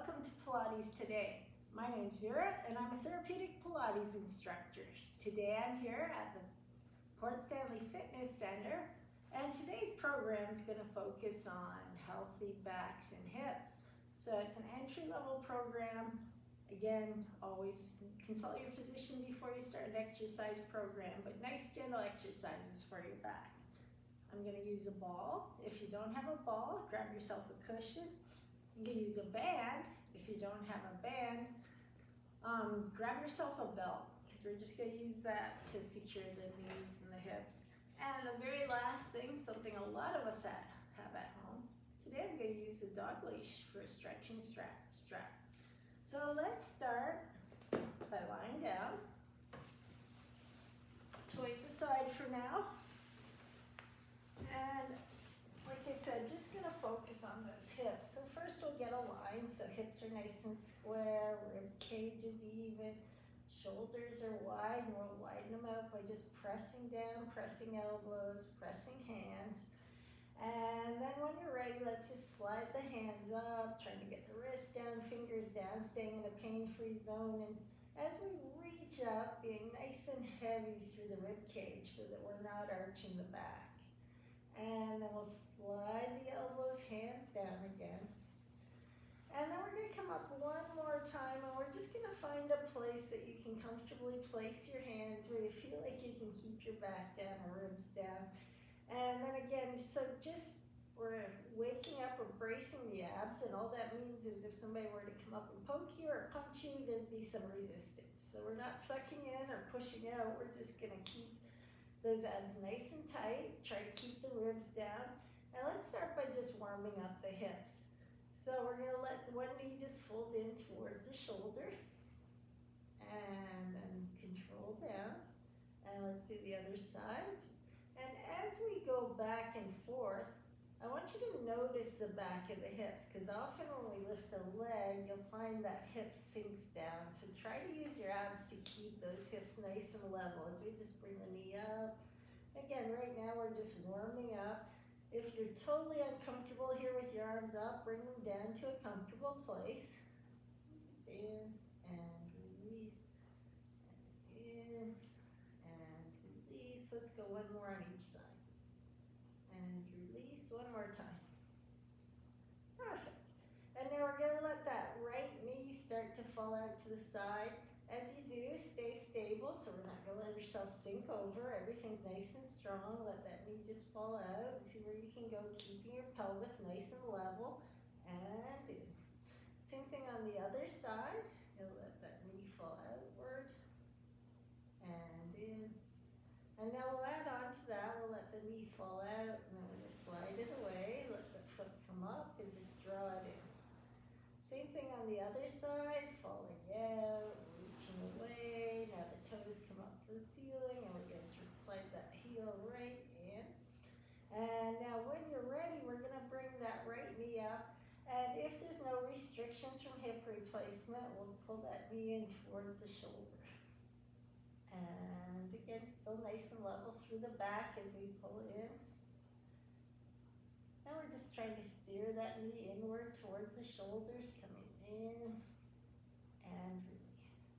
welcome to Pilates Today. My name is Vera and I'm a therapeutic Pilates instructor. Today I'm here at the Port Stanley Fitness Center, and today's program is going to focus on healthy backs and hips. So it's an entry-level program. Again, always consult your physician before you start an exercise program, but nice gentle exercises for your back. I'm going to use a ball. If you don't have a ball, grab yourself a cushion. You can use a band. If you don't have a band, grab yourself a belt, because we're just going to use that to secure the knees and the hips. And the very last thing, something a lot of us have at home, today I'm going to use a dog leash for a stretching strap. So let's start by lying down. Toys aside for now. And like I said, just going to focus on those hips. So first we'll get a line, so hips are nice and square, rib cage is even, shoulders are wide, and we'll widen them out by just pressing down, pressing elbows, pressing hands. And then when you're ready, let's just slide the hands up, trying to get the wrists down, fingers down, staying in a pain-free zone. And as we reach up, being nice and heavy through the rib cage so that we're not arching the back. And then we'll slide the elbows, hands down again. And then we're going to come up one more time, and we're just going to find a place that you can comfortably place your hands where you feel like you can keep your back down or ribs down. And then again, so just we're waking up, we're bracing the abs, and all that means is if somebody were to come up and poke you or punch you, there'd be some resistance. So we're not sucking in or pushing out, we're just going to keep those abs nice and tight, try to keep the ribs down. And let's start by just warming up the hips. So we're going to let the one knee just fold in towards the shoulder. And then control down. And let's do the other side. And as we go back and forth, I want you to notice the back of the hips, because often when we lift a leg, you'll find that hip sinks down. So try to use your abs to keep those hips nice and level as we just bring the knee up. Again, right now we're just warming up. If you're totally uncomfortable here with your arms up, bring them down to a comfortable place. Just in and release, and in and release. Let's go one more on each side. And release one more time. Perfect. And now we're going to let that right knee start to fall out to the side. As you do, stay stable, so we're not going to let yourself sink over. Everything's nice and strong. Let that knee just fall out. See where you can go, keeping your pelvis nice and level. And in. Same thing on the other side. You'll let that knee fall outward. And in. And now we'll add on to that. We'll let the knee fall out, and then we're going to slide it away. Let the foot come up and just draw it in. Same thing on the other side. Falling out, reaching away. Now the toes come up to the ceiling, and we're going to slide that heel right in. And now when you're ready, we're going to bring that right knee up. And if there's no restrictions from hip replacement, we'll pull that knee in towards the shoulder. And again, still nice and level through the back as we pull it in. Now we're just trying to steer that knee inward towards the shoulders, coming in and release.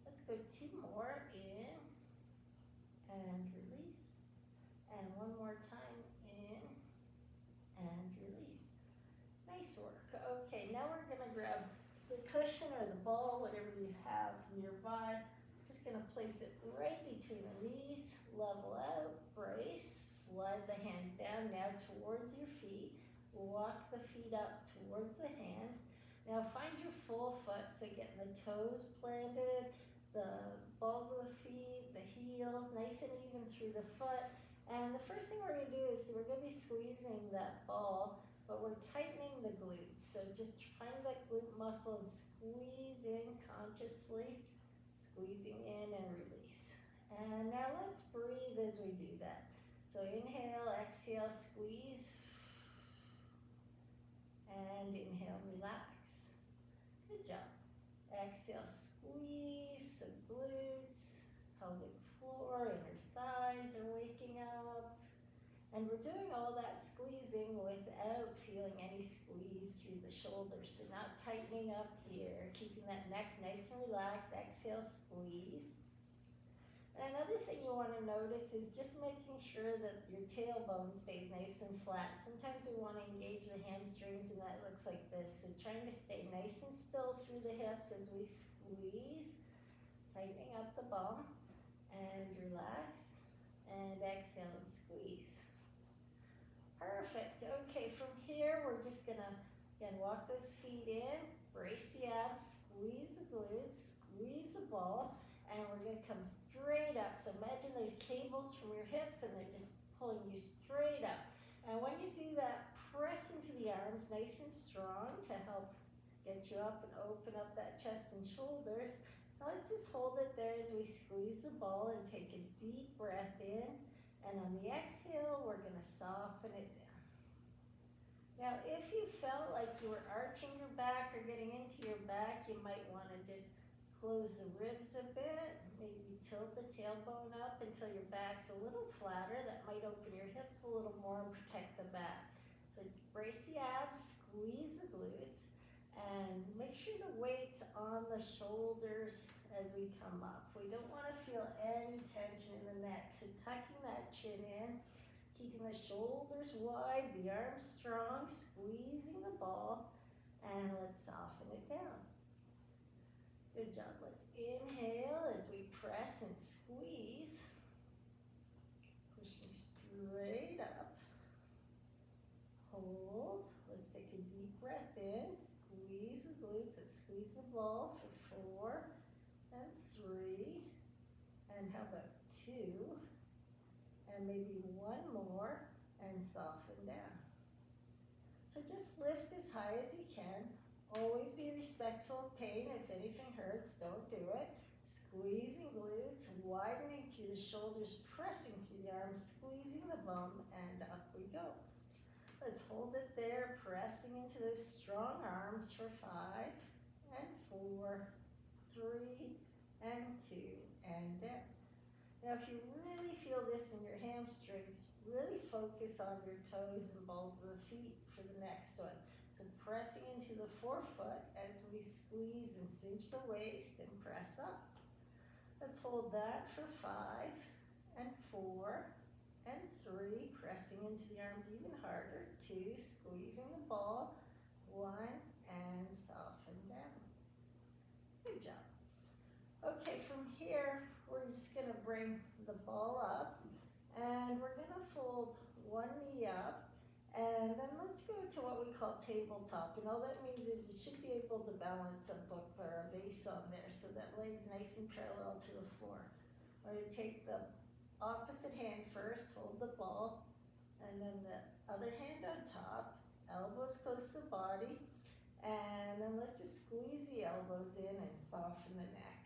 Let's go two more, in and release. And one more time, in and release. Nice work. Okay, now we're going to grab the cushion or the ball, whatever you have nearby. Just going to place it right between the knees, level out, brace, slide the hands down now towards your feet, walk the feet up towards the hands. Now find your full foot, so getting the toes planted, the balls of the feet, the heels, nice and even through the foot. And the first thing we're going to do is we're going to be squeezing that ball, but we're tightening the glutes. So just find that glute muscle and squeeze in consciously. Squeezing in and release. And now let's breathe as we do that. So inhale, exhale, squeeze. And inhale, relax. Good job. Exhale, squeeze, some glutes, pelvic floor, inner thighs are waking up. And we're doing all that squeezing without feeling any squeeze through the shoulders. So not tightening up here, keeping that neck nice and relaxed. Exhale, squeeze. And another thing you want to notice is just making sure that your tailbone stays nice and flat. Sometimes we want to engage the hamstrings and that looks like this. So trying to stay nice and still through the hips as we squeeze, tightening up the bum, and relax, and exhale and squeeze. Perfect. Okay, from here we're just gonna, again, walk those feet in, brace the abs, squeeze the glutes, squeeze the ball, and we're gonna come straight up. So imagine there's cables from your hips and they're just pulling you straight up. And when you do that, press into the arms nice and strong to help get you up and open up that chest and shoulders. Now let's just hold it there as we squeeze the ball and take a deep breath in. And on the exhale, we're gonna soften it down. Now, if you felt like you were arching your back or getting into your back, you might wanna just close the ribs a bit, maybe tilt the tailbone up until your back's a little flatter. That might open your hips a little more and protect the back. So brace the abs, squeeze the glutes, and make sure the weight's on the shoulders as we come up. We don't want to feel any tension in the neck. So tucking that chin in, keeping the shoulders wide, the arms strong, squeezing the ball, and let's soften it down. Good job. Let's inhale as we press and squeeze. Pushing straight up. Hold. Let's take a deep breath in. Squeeze the glutes. Let's squeeze the ball for 4 and 3. And how about 2? And maybe 1 more. And soften down. So just lift as high as you can. Always be respectful of pain. If anything hurts, don't do it. Squeezing glutes, widening through the shoulders, pressing through the arms, squeezing the bum, and up we go. Let's hold it there, pressing into those strong arms for 5 and 4, 3 and 2, and down. Now if you really feel this in your hamstrings, really focus on your toes and balls of the feet for the next one. So pressing into the forefoot as we squeeze and cinch the waist and press up. Let's hold that for 5 and 4 and 3, pressing into the arms even harder. 2, squeezing the ball. 1, and soften down. Good job. Okay, from here, we're just gonna bring the ball up and we're gonna fold one knee up. And then let's go to what we call tabletop. And all that means is you should be able to balance a book or a vase on there so that leg's nice and parallel to the floor. We're going to take the opposite hand first, hold the ball, and then the other hand on top, elbows close to the body, and then let's just squeeze the elbows in and soften the neck.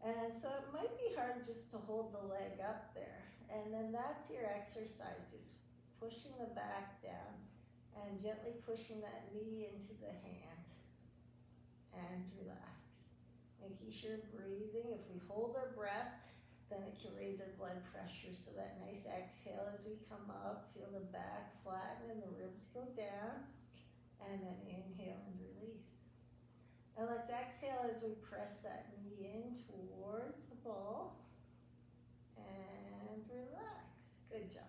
And so it might be hard just to hold the leg up there. And then that's your exercise, is pushing the back down and gently pushing that knee into the hand and relax. Making sure breathing. If we hold our breath, then it can raise our blood pressure. So that nice exhale as we come up, feel the back flatten and the ribs go down, and then inhale and release. And let's exhale as we press that knee in towards the ball and relax. Good job.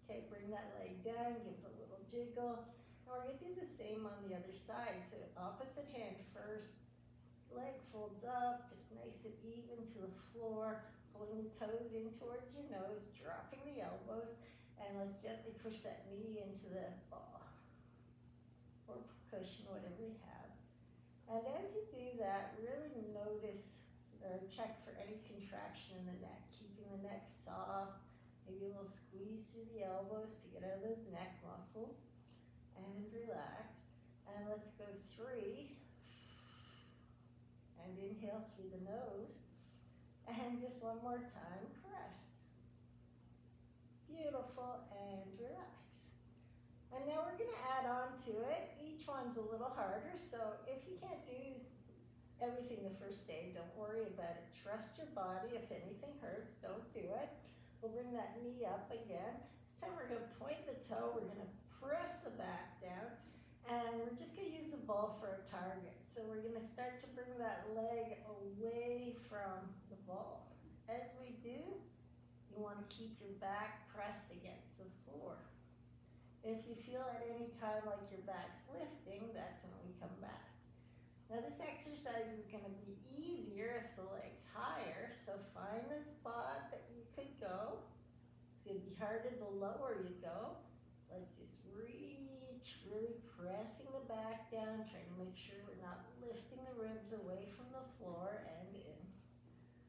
Okay, bring that leg down, give it a little jiggle. And we're going to do the same on the other side. So opposite hand first, leg folds up, just nice and even to the floor, pulling the toes in towards your nose, dropping the elbows, and let's gently push that knee into the ball or cushion, whatever you have. And as you do that, really notice or check for any contraction in the neck, keeping the neck soft. Maybe a little squeeze through the elbows to get out of those neck muscles. And relax. And let's go 3. And inhale through the nose. And just one more time, press. Beautiful, and relax. And now we're gonna add on to it. Each one's a little harder, so if you can't do everything the first day, don't worry about it. Trust your body. If anything hurts, don't do it. We'll bring that knee up again. This time we're going to point the toe, we're going to press the back down, and we're just going to use the ball for a target. So we're going to start to bring that leg away from the ball. As we do, you want to keep your back pressed against the floor. If you feel at any time like your back's lifting, that's when we come back. Now this exercise is going to be easier if the leg's higher, so find the spot that you could go. It's going to be harder the lower you go. Let's just reach, really pressing the back down, trying to make sure we're not lifting the ribs away from the floor and in.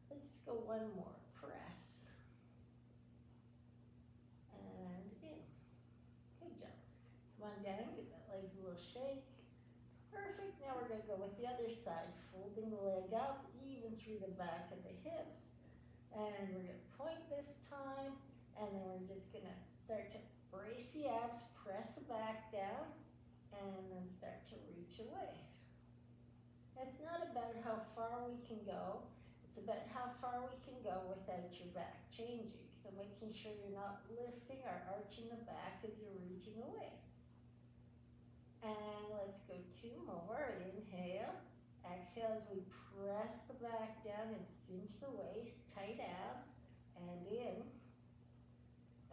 Let's just go one more. Press. And in. Good job. Come on down, give that legs a little shake. Perfect. Now we're going to go with the other side, folding the leg up, even through the back of the hips. And we're going to point this time, and then we're just going to start to brace the abs, press the back down, and then start to reach away. It's not about how far we can go, it's about how far we can go without your back changing. So making sure you're not lifting or arching the back as you're reaching away. And let's go two more. Inhale. Exhale as we press the back down and cinch the waist, tight abs, and in.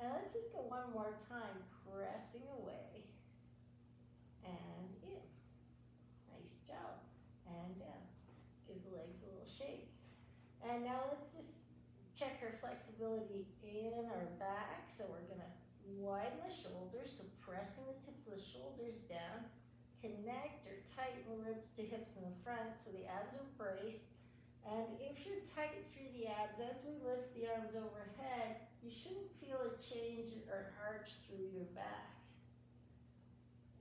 And let's just go one more time, pressing away, and in. Nice job. And down. Give the legs a little shake. And now let's just check our flexibility in our back. So we're going to widen the shoulders, so pressing the tips of the shoulders down. Connect or tighten the ribs to hips in the front so the abs are braced. And if you're tight through the abs, as we lift the arms overhead, you shouldn't feel a change or arch through your back.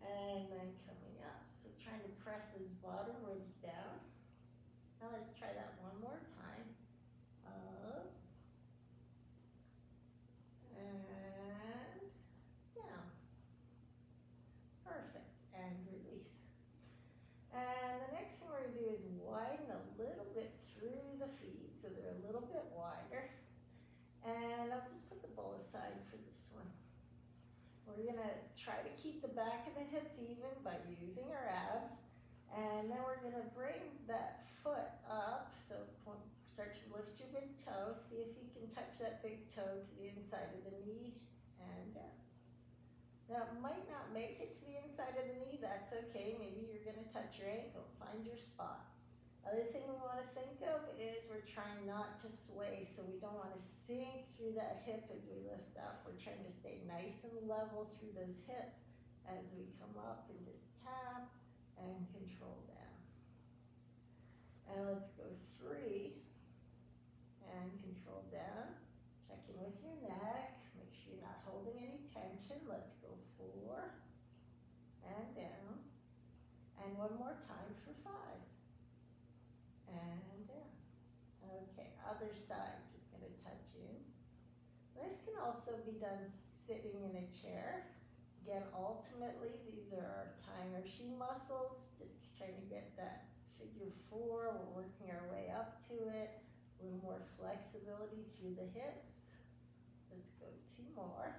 And then coming up, so trying to press those bottom ribs down. Now let's try that one more time. Up. And down. Perfect. And release. And the next thing we're going to do is widen a little bit through the feet so they're a little bit wider. And I'll just put the ball aside for this one. We're going to try to keep the back of the hips even by using our abs. And then we're going to bring that foot up. So start to lift your big toe. See if you can touch that big toe to the inside of the knee and down. Now, it might not make it to the inside of the knee. That's okay. Maybe you're going to touch your ankle. Find your spot. Other thing we want to think of is we're trying not to sway, so we don't want to sink through that hip as we lift up. We're trying to stay nice and level through those hips as we come up and just tap and control down. And let's go 3 and control down. Check in with your neck. Make sure you're not holding any tension. Let's go 4 and down. And one more time for 5. And down. Okay, other side, just going to touch in. This can also be done sitting in a chair. Again, ultimately, these are our tying our shin muscles, just trying to get that figure 4. We're working our way up to it. A little more flexibility through the hips. Let's go 2 more.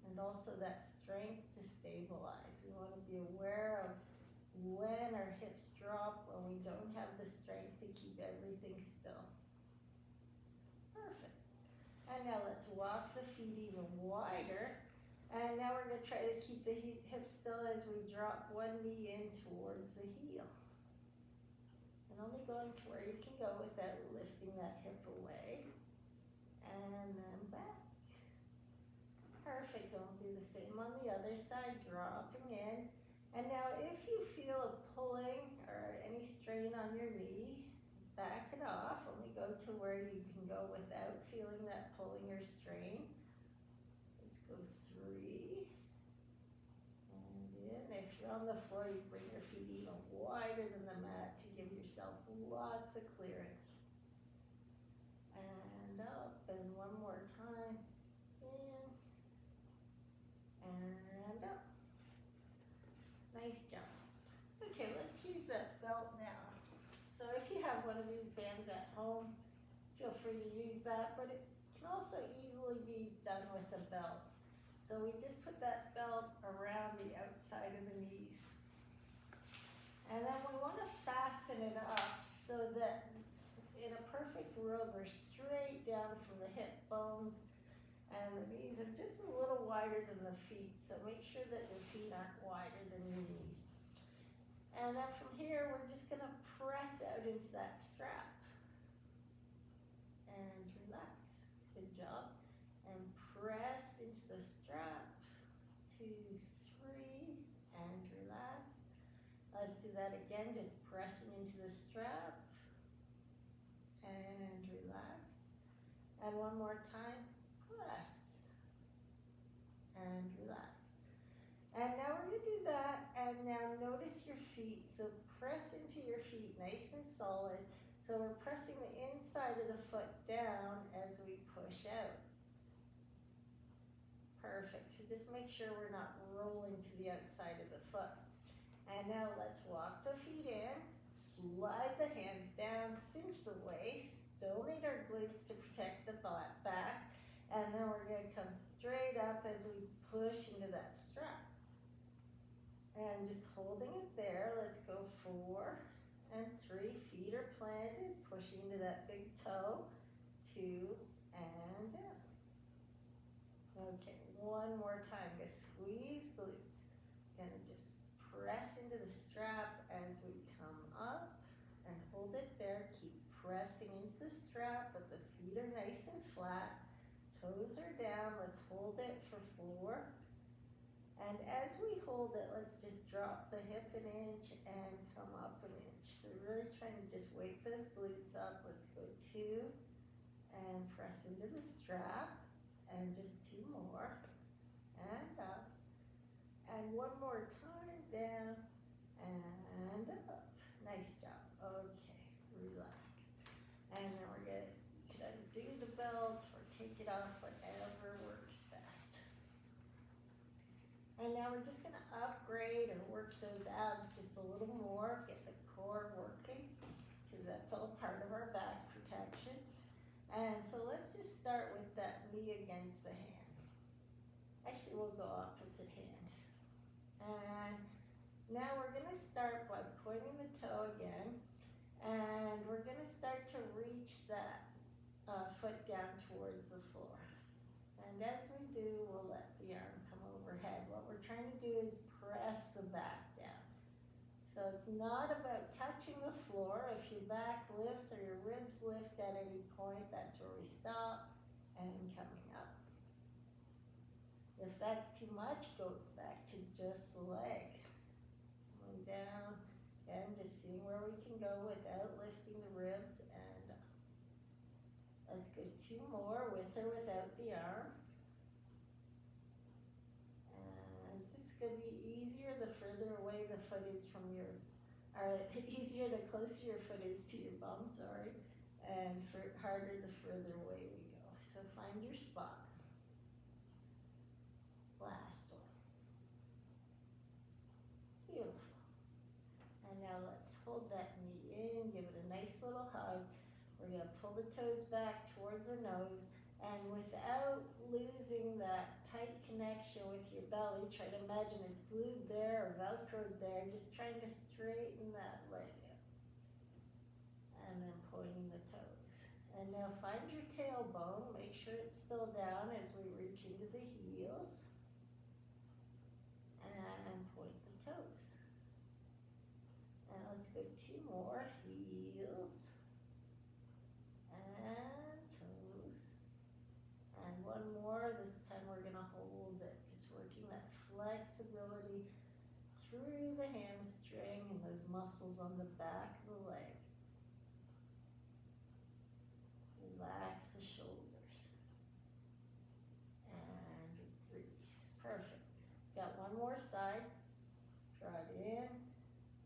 And also that strength to stabilize. We want to be aware of when our hips drop, when we don't have the strength to keep everything still. Perfect. And now let's walk the feet even wider. And now we're going to try to keep the hips still as we drop one knee in towards the heel. And only going to where you can go without lifting that hip away. And then back. Perfect. And we'll do the same on the other side, dropping in. And now if you feel a pulling or any strain on your knee, back it off. Only go to where you can go without feeling that pulling or strain. Let's go 3. And in. If you're on the floor, you bring your feet even wider than the mat to give yourself lots of clearance. And up. And one more time. In. And up. Nice job. Okay, let's use that belt now. So if you have one of these bands at home, feel free to use that, but it can can also easily be done with a belt. So we just put that belt around the outside of the knees. And then we want to fasten it up so that in a perfect row, we're straight down from the hip bones, and the knees are just a little wider than the feet. So make sure that the feet aren't wider than your knees. And then from here, we're just going to press out into that strap. And relax. Good job. And press into the strap. 2, 3, and relax. Let's do that again, just pressing into the strap. And relax. And one more time, press. And relax. And now we're going to do that, and now notice your feet. So press into your feet nice and solid. So we're pressing the inside of the foot down as we push out. Perfect. So just make sure we're not rolling to the outside of the foot. And now let's walk the feet in, slide the hands down, cinch the waist, still need our glutes to protect the back, and then we're going to come straight up as we push into that strap. And just holding it there, let's go 4 and 3, feet are planted, pushing into that big toe, 2 and down. Okay, one more time, gonna squeeze glutes, gonna just press into the strap as we come up and hold it there. Keep pressing into the strap, but the feet are nice and flat. Toes are down. Let's hold it for 4. And as we hold it, let's just drop the hip an inch and come up an inch. So really trying to just wake those glutes up. Let's go 2 and press into the strap. And just 2 more. And up. And one more time, down and up. Nice job. Okay, relax. And then we're going to undo the belt or take it off, whatever works best. And now we're just going to upgrade or work those abs just a little more, get the core working, because that's all part of our back protection. And so let's just start with that knee against the hand. Actually, we'll go opposite hand. And now we're going to start by pointing the toe again, and we're going to start to reach that foot down towards the floor. And as we do, we'll let the arm come overhead. What we're trying to do is press the back down. So it's not about touching the floor. If your back lifts or your ribs lift at any point, that's where we stop and coming up. If that's too much, go back to just the leg. Going down and just seeing where we can go without lifting the ribs, and up. Let's go 2 more with or without the arm. And this is going to be easier the further away the foot is from your, or easier the closer your foot is to your bum, and harder the further away we go. So find your spot. Last one. Beautiful. And now let's hold that knee in, give it a nice little hug. We're going to pull the toes back towards the nose, and without losing that tight connection with your belly, try to imagine it's glued there or velcroed there, just trying to straighten that leg out. And then pointing the toes. And now find your tailbone, make sure it's still down as we reach into the heels. And point the toes. And let's go 2 more, heels and toes. And one more, this time we're going to hold it, just working that flexibility through the hamstring and those muscles on the back of the leg. Relax the shoulders and release. Perfect. Got one more side. Draw it in.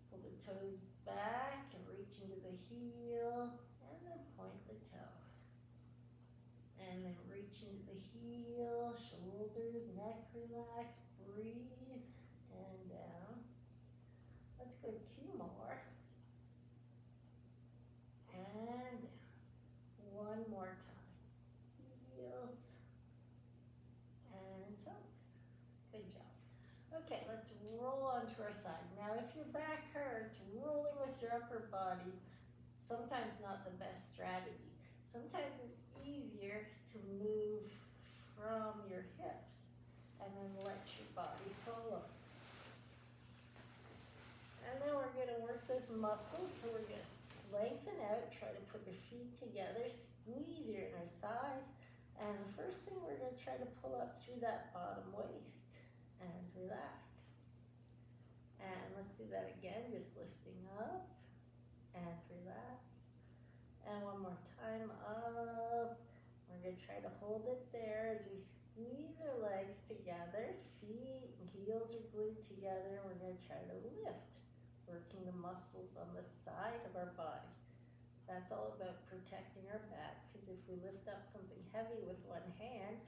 Pull the toes back and reach into the heel, and then point the toe. And then reach into the heel, shoulders, neck relax, breathe, and down. Let's go 2 more. And down. One more time. Heel roll onto our side. Now if your back hurts, rolling with your upper body, sometimes not the best strategy. Sometimes it's easier to move from your hips and then let your body follow. And then we're gonna work those muscles, so we're gonna lengthen out, try to put your feet together, squeeze your inner thighs, and the first thing we're gonna try to pull up through that bottom waist and relax. And let's do that again, just lifting up and relax. And one more time, up. We're gonna try to hold it there as we squeeze our legs together, feet and heels are glued together. We're gonna try to lift, working the muscles on the side of our body. That's all about protecting our back, because if we lift up something heavy with one hand,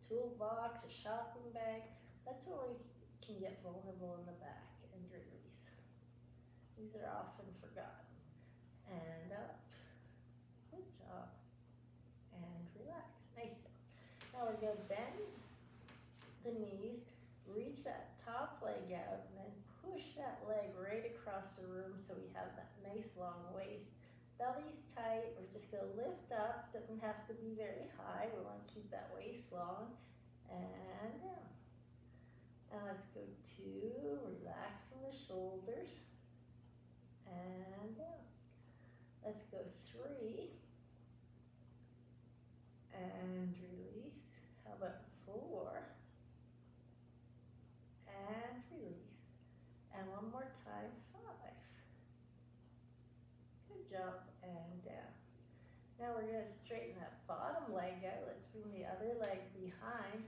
toolbox, a shopping bag, that's where we can get vulnerable in the back and release. These are often forgotten. And up. Good job. And relax. Nice job. Now we're going to bend the knees, reach that top leg out, and then push that leg right across the room so we have that nice long waist. Belly's tight. We're just going to lift up. Doesn't have to be very high. We want to keep that waist long. And down. And let's go 2, relaxing the shoulders. And down. Let's go 3. And release. How about 4? And release. And one more time, 5. Good job, and down. Now we're going to straighten that bottom leg out. Let's bring the other leg behind,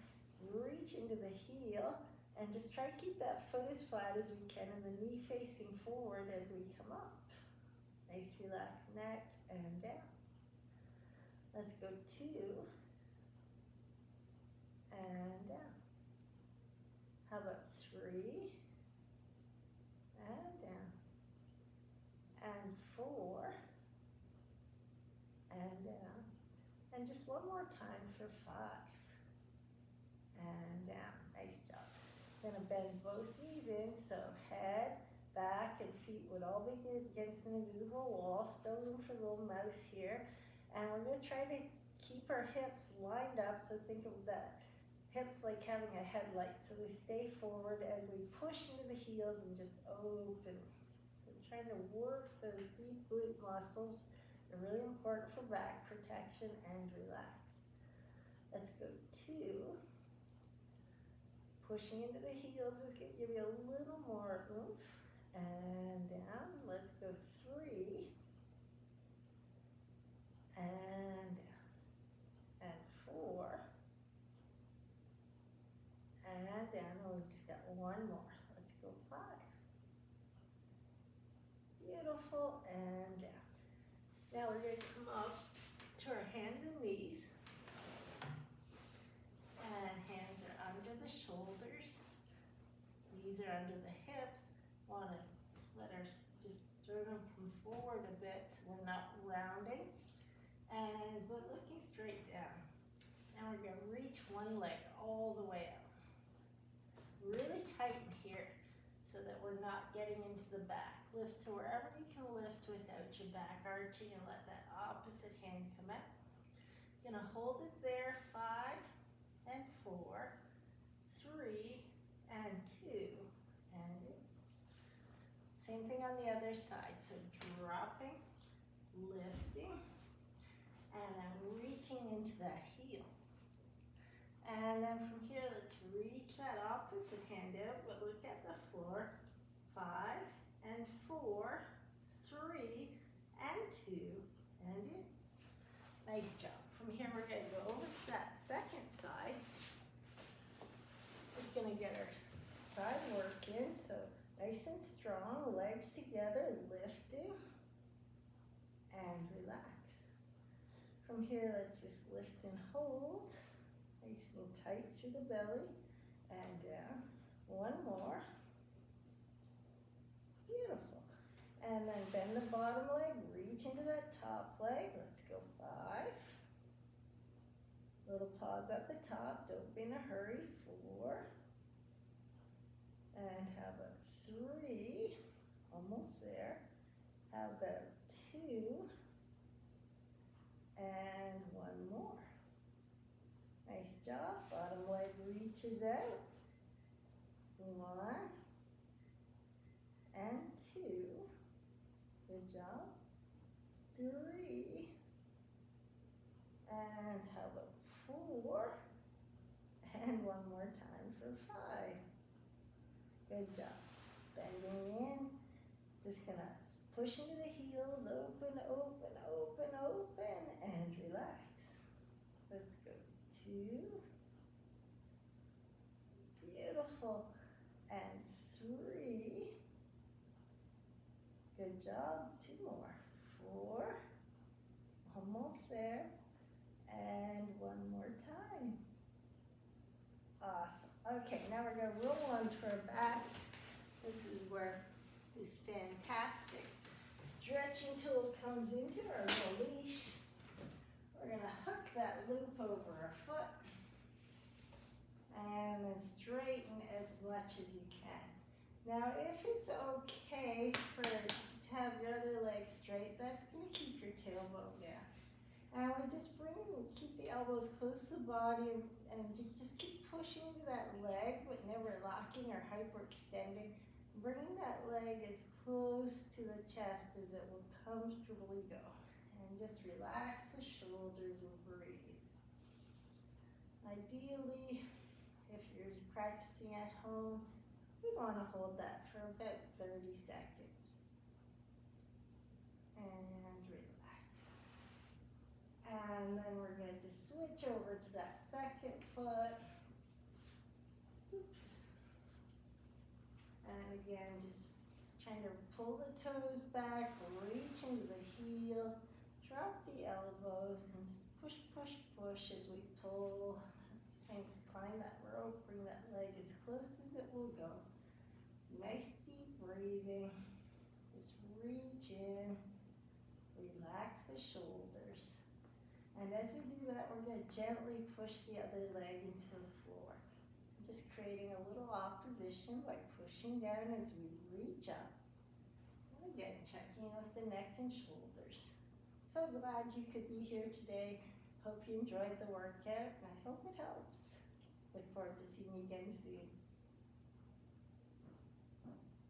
reach into the heel, and just try to keep that foot as flat as we can and the knee facing forward as we come up. Nice relaxed neck and down. Let's go 2 and down. How about 3 and down. And 4 and down. And just one more time for 5 and down. Nice job. Gonna bend both knees in, so head, back, and feet would all be against an invisible wall. Still room for a little mouse here. And we're gonna try to keep our hips lined up, so think of that hips like having a headlight, so they stay forward as we push into the heels and just open. So trying to work those deep glute muscles. They're really important for back protection and relax. Let's go 2. Pushing into the heels is going to give you a little more oomph. And down. Let's go 3. And down. And 4. And down. Oh, we just got one more. Let's go 5. Beautiful. And down. Now we're going to come up to our hands and knees. And hands are under the shoulders. Knees are under the hips. Want to let our just sternum come forward a bit so we're not rounding. And but looking straight down. Now we're going to reach one leg all the way out. Really tighten here so that we're not getting into the back. Lift to wherever you can lift without your back arching, and let that opposite hand come out. Going to hold it there, 5 and 4, 3 and 2, and same thing on the other side. So dropping, lifting, and then reaching into that heel. And then from here, let's reach that opposite hand out, but look at the floor. 5 and 4, 3 and 2, and in. Nice job. From here, we're going to go over to that second side. Just going to get our side work in, so nice and strong, legs together, lifting, and relax. From here, let's just lift and hold, nice and tight through the belly, and down. One more. Beautiful. And then bend the bottom leg, reach into that top leg. Let's go 5. Little pause at the top, don't be in a hurry. 4. And how about 3? Almost there. How about 2? And 1 more. Nice job. Bottom leg reaches out. 1 and 2. Good job. 3. And how about 4? And 1 more time for 5. Good job. Bending in. Just gonna push into the heels. Open, open, open, open. And relax. Let's go. 2. Beautiful. And 3. Good job. 2 more. 4. Almost there. And 1 more time. Awesome. Okay, now we're going to roll onto our back. This is where this fantastic stretching tool comes into our little leash. We're going to hook that loop over our foot and then straighten as much as you can. Now, if it's okay to have your other leg straight, that's going to keep your tailbone down. And we just keep the elbows close to the body and just keep pushing into that leg, but never locking or hyperextending. Bringing that leg as close to the chest as it will comfortably go. And just relax the shoulders and breathe. Ideally, if you're practicing at home, we want to hold that for about 30 seconds. And relax. And then we're going to just switch over to that second foot. Oops. And again, just trying to pull the toes back, reach into the heels, drop the elbows, and just push, push, push as we pull. And climb that rope, bring that leg as close as it will go. Nice deep breathing. Just reach in, relax the shoulders. And as we do that, we're going to gently push the other leg into the floor. Just creating a little opposition by pushing down as we reach up. And again, checking out the neck and shoulders. So glad you could be here today. Hope you enjoyed the workout, and I hope it helps. Look forward to seeing you again soon.